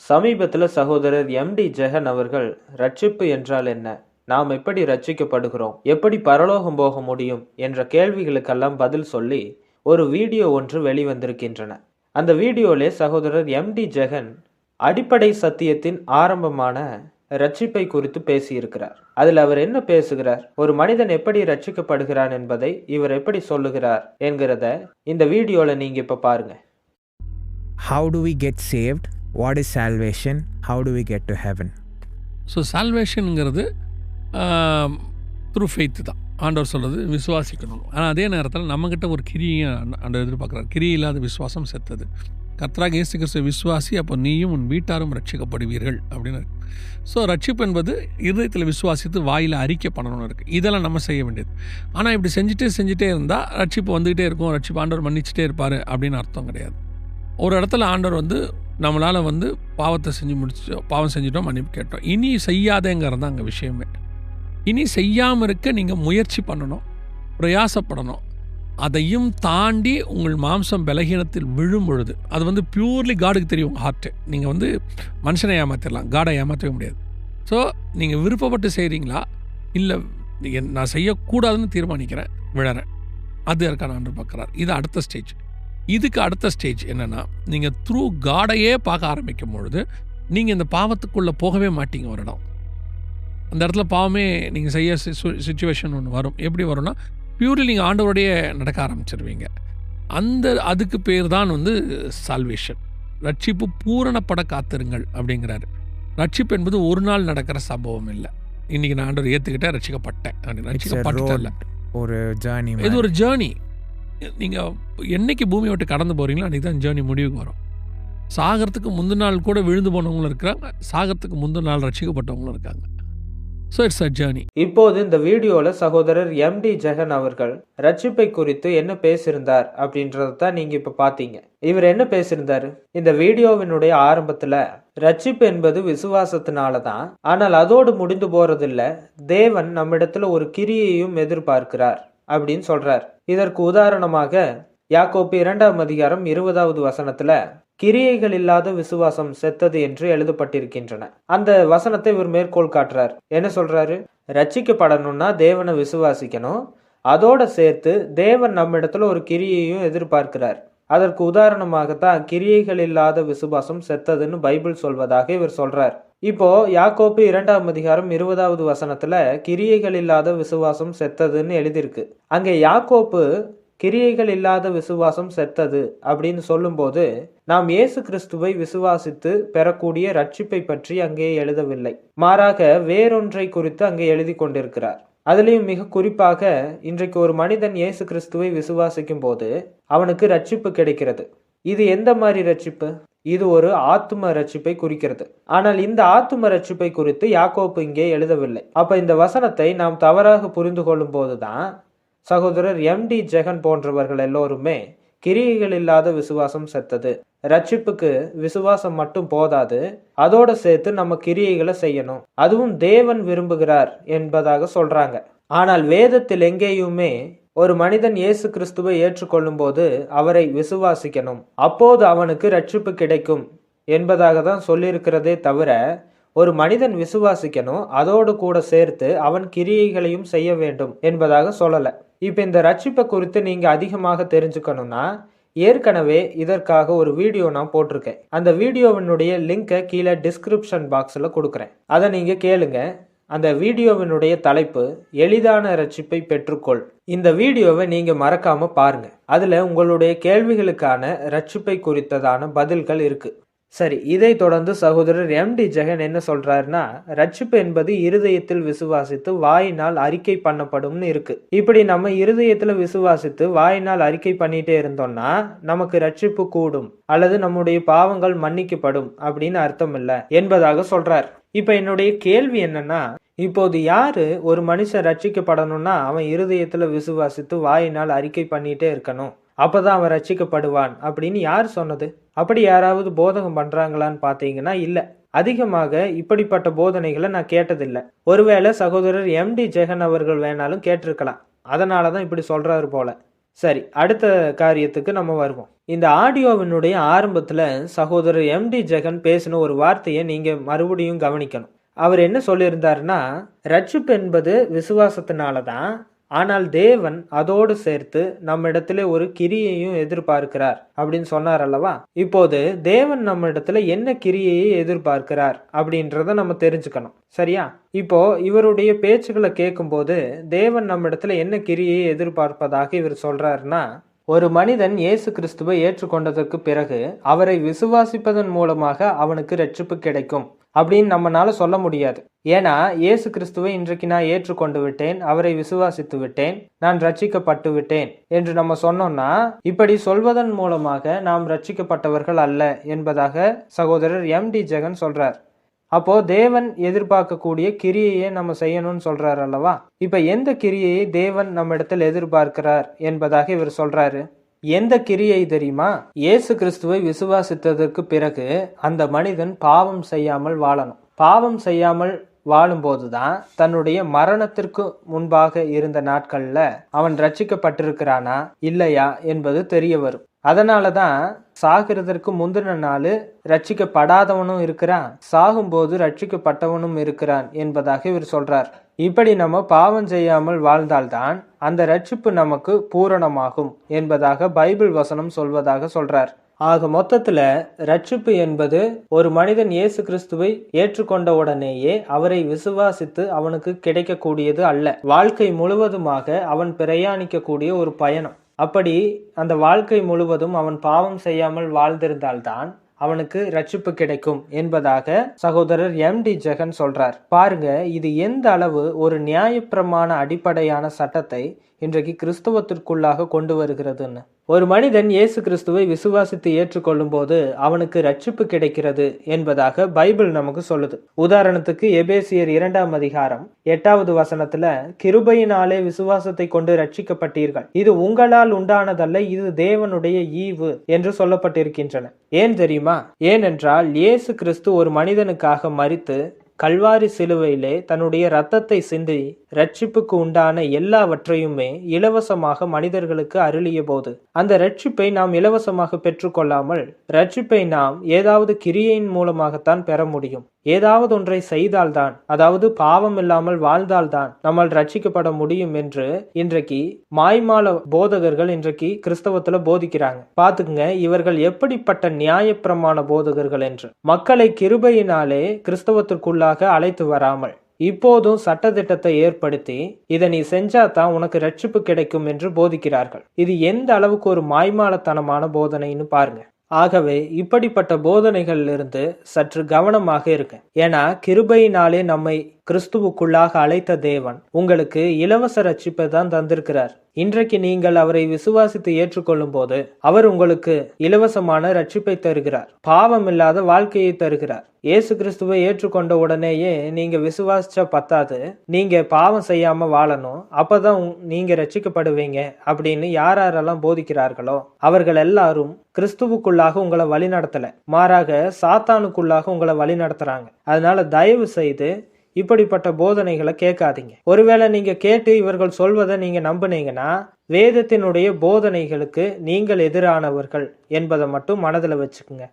சமீபத்தில் சகோதரர் எம்.டி. ஜெகன் அவர்கள் ரட்சிப்பு என்றால் என்ன, நாம் எப்படி ரட்சிக்கப்படுகிறோம், எப்படி பரலோகம் போக முடியும் என்ற கேள்விகளுக்கெல்லாம் பதில் சொல்லி ஒரு வீடியோ ஒன்று வெளிவந்திருக்கின்றன. அந்த வீடியோலே சகோதரர் எம்.டி. ஜெகன் அடிப்படை சத்தியத்தின் ஆரம்பமான ரட்சிப்பை குறித்து பேசியிருக்கிறார். அதில் அவர் என்ன பேசுகிறார், ஒரு மனிதன் எப்படி ரட்சிக்கப்படுகிறான் என்பதை இவர் எப்படி சொல்லுகிறார் என்கிறத இந்த வீடியோல நீங்க இப்ப பாருங்க. How do we get saved? What is salvation? How do we get to heaven? So சால்வேஷனுங்கிறது த்ரூ ஃபெய்த்து தான். ஆண்டவர் சொல்கிறது விசுவாசிக்கணும். ஆனால் அதே நேரத்தில் நம்மக்கிட்ட ஒரு கிரியை ஆண்டவர் எதிர்பார்க்குறார். கிரியை இல்லாத விசுவாசம் செத்தது. கர்த்தராகிய இயேசு கிறிஸ்து விசுவாசி, அப்போ நீயும் உன் வீட்டாரும் ரட்சிக்கப்படுவீர்கள் அப்படின்னு. ஸோ ரட்சிப்பு என்பது இருதயத்தில் விசுவாசித்து வாயில் அறிக்கை பண்ணணும்னு இருக்குது. இதெல்லாம் நம்ம செய்ய வேண்டியது. ஆனால் இப்படி செஞ்சுட்டே இருந்தால் ரட்சிப்பு வந்துக்கிட்டே இருக்கும், ரட்சிப்பு ஆண்டவர் மன்னிச்சுட்டே இருப்பார் அப்படின்னு அர்த்தம் கிடையாது. ஒரு இடத்துல ஆண்டவர் நம்மளால் பாவத்தை பாவம் செஞ்சுட்டோம், மன்னிப்பு கேட்டோம். இனி செய்யாதேங்கிறது தான் அங்கே விஷயமே. இனி செய்யாமல் இருக்க நீங்கள் முயற்சி பண்ணணும், பிரயாசப்படணும். அதையும் தாண்டி உங்கள் மாம்சம் பலகீனத்தில் விழும் பொழுது அது பியூர்லி காடுக்கு தெரியும். உங்கள் ஹார்ட்டு நீங்கள் மனுஷனை ஏமாற்றிடலாம், காடை ஏமாற்றவே முடியாது. ஸோ நீங்கள் விருப்பப்பட்டு செய்கிறீங்களா, இல்லை நான் செய்யக்கூடாதுன்னு தீர்மானிக்கிறேன், விழறேன், அது இருக்கான ஆண்டு பார்க்குறார். இது அடுத்த ஸ்டேஜ். இதுக்கு அடுத்த ஸ்டேஜ் என்னென்னா, நீங்கள் த்ரூ காடையே பார்க்க ஆரம்பிக்கும் பொழுது நீங்கள் இந்த பாவத்துக்குள்ளே போகவே மாட்டீங்க. ஒரு இடம் அந்த இடத்துல பாவமே நீங்கள் செய்ய சுச்சுவேஷன் ஒன்று வரும். எப்படி வரும்னா, பியூர்லி நீங்கள் ஆண்டவருடைய நடக்க ஆரம்பிச்சிருவீங்க. அதுக்கு பேர் தான் சால்வேஷன். ரட்சிப்பு பூரணப்பட காத்திருங்கள் அப்படிங்கிறாரு. ரட்சிப்பு என்பது ஒரு நாள் நடக்கிற சம்பவம் இல்லை. இன்றைக்கி நான் ஆண்டவர் ஏற்றுக்கிட்டேன், ரட்சிக்கப்பட்டேன் அப்படின்னு. ரட்சிக்கப்பட்டதில்லை, ஒரு ஜேர்னி. இது ஒரு ஜேர்னி. நீங்கள் என்னைக்கு பூமியை விட்டு கடந்து போகிறீங்களோ அன்றைக்கி தான் ஜேர்னி முடிவுக்கு வரும். சாகரத்துக்கு முந்தின நாள் கூட விழுந்து போனவங்களும் இருக்கிறாங்க, சாகரத்துக்கு முந்தின நாள் ரட்சிக்கப்பட்டவங்களும் இருக்காங்க. So it's a journey. இப்போது இந்த வீடியோவில் சகோதரர் எம்.டி. ஜெகன் அவர்கள் ரட்சிப்பை குறித்து என்ன பேசியிருந்தார் அப்படின்றத தான் நீங்கள் இப்போ பார்த்தீங்க. இவர் என்ன பேசியிருந்தாரு, இந்த வீடியோவினுடைய ஆரம்பத்தில் ரட்சிப்பு என்பது விசுவாசத்தினால தான், ஆனால் அதோடு முடிந்து போறதில்லை, தேவன் நம்மிடத்துல ஒரு கிரியையும் எதிர்பார்க்கிறார் அப்படின்னு சொல்றார். இதற்கு உதாரணமாக யாக்கோப்பு 2:20 வசனத்துல கிரியைகள் இல்லாத விசுவாசம் செத்தது என்று எழுதப்பட்டிருக்கின்றன. அந்த வசனத்தை இவர் மேற்கோள் காட்டுறார். என்ன சொல்றாரு, ரட்சிக்கப்படணும்னா தேவனை விசுவாசிக்கணும், அதோட சேர்த்து தேவன் நம்மிடத்துல ஒரு கிரியையும் எதிர்பார்க்கிறார். அதற்கு உதாரணமாகத்தான் கிரியைகள் இல்லாத விசுவாசம் செத்ததுன்னு பைபிள் சொல்வதாக இவர் சொல்றார். இப்போ யாக்கோப்பு 2:20 வசனத்துல கிரியைகள் இல்லாத விசுவாசம் செத்ததுன்னு எழுதியிருக்கு. அங்கே யாக்கோப்பு கிரியைகள் இல்லாத விசுவாசம் செத்தது அப்படின்னு சொல்லும்போது நாம் இயேசு கிறிஸ்துவை விசுவாசித்து பெறக்கூடிய ரட்சிப்பை பற்றி அங்கே எழுதவில்லை, மாறாக வேறொன்றை குறித்து அங்கே எழுதி கொண்டிருக்கிறார். அதுலேயும் மிக குறிப்பாக இன்றைக்கு ஒரு மனிதன் இயேசு கிறிஸ்துவை விசுவாசிக்கும் போது அவனுக்கு ரட்சிப்பு கிடைக்கிறது. இது எந்த மாதிரி ரட்சிப்பு? இது ஒரு ஆத்தும ரட்சிப்பை குறிக்கிறது. ஆனால் இந்த ஆத்தும ரட்சிப்பை குறித்து யாக்கோப்பு இங்கே எழுதவில்லை. அப்ப இந்த வசனத்தை நாம் தவறாக புரிந்து கொள்ளும் போதுதான் சகோதரர் எம்.டி. ஜெகன் போன்றவர்கள் எல்லோருமே கிரியைகள் இல்லாத விசுவாசம் செத்தது, ரட்சிப்புக்கு விசுவாசம் மட்டும் போதாது, அதோட சேர்த்து நம்ம கிரியைகளை செய்யணும், அதுவும் தேவன் விரும்புகிறார் என்பதாக சொல்றாங்க. ஆனால் வேதத்தில் எங்கேயுமே ஒரு மனிதன் இயேசு கிறிஸ்துவை ஏற்றுக்கொள்ளும் போது அவரை விசுவாசிக்கணும், அப்போது அவனுக்கு ரட்சிப்பு கிடைக்கும் என்பதாக தான் சொல்லியிருக்கிறதே தவிர, ஒரு மனிதன் விசுவாசிக்கணும், அதோடு கூட சேர்த்து அவன் கிரியைகளையும் செய்ய வேண்டும் என்பதாக சொல்லல. இப்ப இந்த ரட்சிப்பை குறித்து நீங்க அதிகமாக தெரிஞ்சுக்கணும்னா ஏற்கனவே இதற்காக ஒரு வீடியோ நான் போட்டிருக்கேன். அந்த வீடியோவினுடைய லிங்கை கீழே டிஸ்கிரிப்ஷன் பாக்ஸ்ல கொடுக்குறேன், அதை நீங்க கேளுங்க. அந்த வீடியோவினுடைய தலைப்பு எளிதான ரட்சிப்பை பெற்றுக்கொள். இந்த வீடியோவை நீங்க மறக்காம பாருங்க. அதுல உங்களுடைய கேள்விகளுக்கான ரட்சிப்பை குறித்ததான பதில்கள் இருக்கு. சரி, இதை தொடர்ந்து சகோதரர் எம்.டி. ஜெகன் என்ன சொல்றாருன்னா, ரட்சிப்பு என்பது இருதயத்தில் விசுவாசித்து வாயினால் அறிக்கை பண்ணப்படும்னு இருக்கு. இப்படி நம்ம இருதயத்துல விசுவாசித்து வாயினால் அறிக்கை பண்ணிட்டே இருந்தோம்னா நமக்கு ரட்சிப்பு கூடும் அல்லது நம்முடைய பாவங்கள் மன்னிக்கப்படும் அப்படின்னு அர்த்தம் இல்லை என்பதாக சொல்றார். இப்ப என்னுடைய கேள்வி என்னன்னா, இப்போது யாரு ஒரு மனுஷன் ரட்சிக்கப்படணும்னா அவன் இருதயத்துல விசுவாசித்து வாயினால் அறிக்கை பண்ணிட்டே இருக்கணும், அப்பதான் அவன் ரட்சிக்கப்படுவான் அப்படின்னு யார் சொன்னது? அப்படி யாராவது போதகம் பண்றாங்களான்னு பாத்தீங்கன்னா இல்ல. அதிகமாக இப்படிப்பட்ட போதனைகளை நான் கேட்டதில்லை. ஒருவேளை சகோதரர் எம்.டி. ஜெகன் அவர்கள் வேணாலும் கேட்டிருக்கலாம், அதனாலதான் இப்படி சொல்றாரு போல. சரி, அடுத்த காரியத்துக்கு நம்ம வருவோம். இந்த ஆடியோவினுடைய ஆரம்பத்துல சகோதரர் எம்டி ஜெகன் பேசின ஒரு வார்த்தையை நீங்க மறுபடியும் கவனிக்கணும். அவர் என்ன சொல்லியிருந்தாருன்னா, ரட்சிப்பு என்பது விசுவாசத்தினால தான், ஆனால் தேவன் அதோடு சேர்த்து நம்மிடத்துல ஒரு கிரியையும் எதிர்பார்க்கிறார் அப்படின்னு சொன்னார் அல்லவா? இப்போது தேவன் நம்ம இடத்துல என்ன கிரியையை எதிர்பார்க்கிறார் அப்படின்றத நம்ம தெரிஞ்சுக்கணும். சரியா? இப்போ இவருடைய பேச்சுக்களை கேட்கும்போது தேவன் நம்ம இடத்துல என்ன கிரியையை எதிர்பார்ப்பதாக இவர் சொல்றாருன்னா, ஒரு மனிதன் இயேசு கிறிஸ்துவை ஏற்றுக்கொண்டதற்கு பிறகு அவரை விசுவாசிப்பதன் மூலமாக அவனுக்கு ரட்சிப்பு கிடைக்கும் அப்படின்னு நம்மளால சொல்ல முடியாது. ஏன்னா இயேசு கிறிஸ்துவை இன்றைக்கு நான் ஏற்றுக்கொண்டு விட்டேன், அவரை விசுவாசித்து விட்டேன், நான் ரட்சிக்கப்பட்டு விட்டேன் என்று நம்ம சொன்னோம்னா, இப்படி சொல்வதன் மூலமாக நாம் ரட்சிக்கப்பட்டவர்கள் அல்ல என்பதாக சகோதரர் எம்டி ஜெகன் சொல்றார். அப்போ தேவன் எதிர்பார்க்கக்கூடிய கிரியையை நம்ம செய்யணும்னு சொல்றாரு அல்லவா? இப்ப எந்த கிரியையை தேவன் நம்ம இடத்தில் எதிர்பார்க்கிறார் என்பதாக இவர் சொல்றாரு. எந்த கிரியை தெரியுமா? இயேசு கிறிஸ்துவை விசுவாசித்ததற்கு பிறகு அந்த மனிதன் பாவம் செய்யாமல் வாழணும். பாவம் செய்யாமல் வாழும்போதுதான் தன்னுடைய மரணத்திற்கு முன்பாக இருந்த நாட்கள்ல அவன் ரட்சிக்கப்பட்டிருக்கிறானா இல்லையா என்பது தெரிய வரும். அதனாலதான் சாகிறதற்கு முந்தின நாள் ரட்சிக்கப்படாதவனும் இருக்கிறான், சாகும்போது ரட்சிக்கப்பட்டவனும் இருக்கிறான் என்பதாக இவர் சொல்றார். இப்படி நம்ம பாவம் செய்யாமல் வாழ்ந்தால்தான் அந்த ரட்சிப்பு நமக்கு பூரணமாகும் என்பதாக பைபிள் வசனம் சொல்வதாக சொல்றார். ஆக மொத்தத்துல ரட்சிப்பு என்பது ஒரு மனிதன் இயேசு கிறிஸ்துவை ஏற்றுக்கொண்ட உடனேயே அவரை விசுவாசித்து அவனுக்கு கிடைக்கக்கூடியது அல்ல. வாழ்க்கை முழுவதுமாக அவன் பிரயாணிக்கக்கூடிய ஒரு பயணம். அப்படி அந்த வாழ்க்கை முழுவதும் அவன் பாவம் செய்யாமல் வாழ்ந்திருந்தால்தான் அவனுக்கு ரட்சிப்பு கிடைக்கும் என்பதாக சகோதரர் எம்டி ஜெகன் சொல்றார். பாருங்க, இது எந்த அளவு ஒரு நியாயப்பிரமாண அடிப்படையான சட்டத்தை இன்றைக்கு கிறிஸ்தவத்திற்குள்ளாக கொண்டு வருகிறதுன்னு. ஒரு மனிதன் இயேசு கிறிஸ்துவை விசுவாசித்து ஏற்றுக்கொள்ளும் போது அவனுக்கு ரட்சிப்பு கிடைக்கிறது என்பதாக பைபிள் நமக்கு சொல்லுது. உதாரணத்துக்கு எபேசியர் 2ஆம் அதிகாரம் 8வது வசனத்துல, கிருபையினாலே விசுவாசத்தை கொண்டு ரட்சிக்கப்பட்டீர்கள், இது உங்களால் உண்டானதல்ல, இது தேவனுடைய ஈவு என்று சொல்லப்பட்டிருக்கின்றன. ஏன் தெரியுமா? ஏனென்றால் இயேசு கிறிஸ்து ஒரு மனிதனுக்காக மரித்து கல்வாரி சிலுவையிலே தன்னுடைய இரத்தத்தை சிந்தி ரட்சிப்புக்கு உண்டான எல்லாவற்றையுமே இலவசமாக மனிதர்களுக்கு அருளிய போது அந்த ரட்சிப்பை நாம் இலவசமாக பெற்றுக்கொள்ளாமல் ரட்சிப்பை நாம் ஏதாவது கிரியையின் மூலமாகத்தான் பெற முடியும். ஏதாவது ஒன்றை செய்தால்தான், அதாவது பாவம் இல்லாமல் வாழ்ந்தால்தான் நம்மால் ரட்சிக்கப்பட முடியும் என்று இன்றைக்கு மாய்மால போதகர்கள் இன்றைக்கு கிறிஸ்தவத்துல போதிக்கிறாங்க. பாத்துக்குங்க, இவர்கள் எப்படிப்பட்ட நியாயப்பிரமாண போதகர்கள் என்று. மக்களை கிருபையினாலே கிறிஸ்தவத்திற்குள்ளாக அழைத்து வராமல் இப்போதும் சட்டத்திட்டத்தை ஏற்படுத்தி இதை நீ செஞ்சாதான் உனக்கு ரட்சிப்பு கிடைக்கும் என்று போதிக்கிறார்கள். இது எந்த அளவுக்கு ஒரு மாய்மாலத்தனமான போதனைன்னு பாருங்க. ஆகவே இப்படிப்பட்ட போதனைகளிலிருந்து சற்று கவனமாக இருக்க. ஏன்னா கிருபையினாலே நம்மை கிறிஸ்துவுக்குள்ளாக அழைத்த தேவன் உங்களுக்கு இலவச ரட்சிப்பை தான் தந்திருக்கிறார். இன்றைக்கு நீங்கள் அவரை விசுவாசித்து ஏற்றுக்கொள்ளும் போது அவர் உங்களுக்கு இலவசமான ரட்சிப்பை தருகிறார், பாவம் இல்லாத வாழ்க்கையை தருகிறார். இயேசு கிறிஸ்துவை ஏற்றுக்கொண்ட உடனேயே நீங்க விசுவாசிச்சா பத்தாது, நீங்க பாவம் செய்யாம வாழணும், அப்பதான் நீங்க ரட்சிக்கப்படுவீங்க அப்படின்னு யாரெல்லாம் போதிக்கிறார்களோ அவர்கள் எல்லாரும் கிறிஸ்துவுக்குள்ளாக உங்களை வழி நடத்தல, மாறாக சாத்தானுக்குள்ளாக உங்களை வழி நடத்துறாங்க. அதனால தயவு செய்து இப்படிப்பட்ட போதனைகளை கேட்காதீங்க. ஒருவேளை நீங்க கேட்டு இவர்கள் சொல்வதை நீங்க நம்புனீங்கன்னா வேதத்தினுடைய போதனைகளுக்கு நீங்கள் எதிரானவர்கள் என்பதை மட்டும் மனதில் வச்சுக்குங்க.